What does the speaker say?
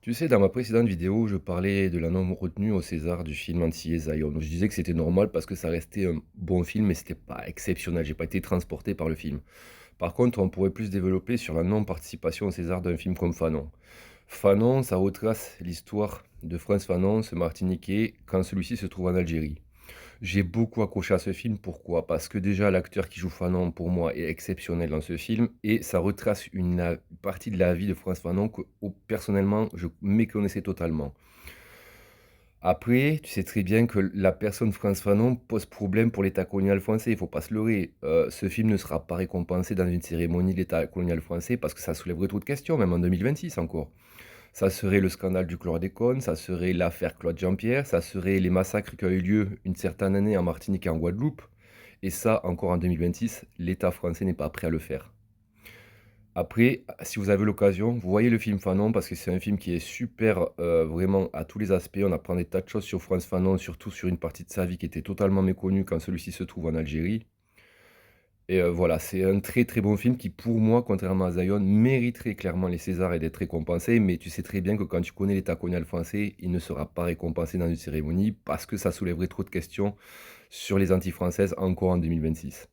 Tu sais, dans ma précédente vidéo, je parlais de la non-retenue au César du film Antillais Zion. Je disais que c'était normal parce que ça restait un bon film, mais c'était pas exceptionnel. J'ai pas été transporté par le film. Par contre, on pourrait plus développer sur la non-participation au César d'un film comme Fanon. Fanon, ça retrace l'histoire de Frantz Fanon, ce Martiniquais, quand celui-ci se trouve en Algérie. J'ai beaucoup accroché à ce film, pourquoi? Parce que déjà l'acteur qui joue Fanon, pour moi, est exceptionnel dans ce film et ça retrace une partie de la vie de Frantz Fanon que, personnellement, je méconnaissais totalement. Après, tu sais très bien que la personne Frantz Fanon pose problème pour l'État colonial français, il faut pas se leurrer. Ce film ne sera pas récompensé dans une cérémonie de l'État colonial français parce que ça soulèverait trop de questions, même en 2026 encore. Ça serait le scandale du chlordécone, ça serait l'affaire Claude Jean-Pierre, ça serait les massacres qui ont eu lieu une certaine année en Martinique et en Guadeloupe. Et ça, encore en 2026, l'État français n'est pas prêt à le faire. Après, si vous avez l'occasion, vous voyez le film Fanon parce que c'est un film qui est super, vraiment à tous les aspects. On apprend des tas de choses sur Frantz Fanon, surtout sur une partie de sa vie qui était totalement méconnue quand celui-ci se trouve en Algérie. Et voilà, c'est un très, très bon film qui, pour moi, contrairement à Zion, mériterait clairement les Césars et d'être récompensé. Mais tu sais très bien que quand tu connais l'État colonial français, il ne sera pas récompensé dans une cérémonie parce que ça soulèverait trop de questions sur les Antilles françaises encore en 2026.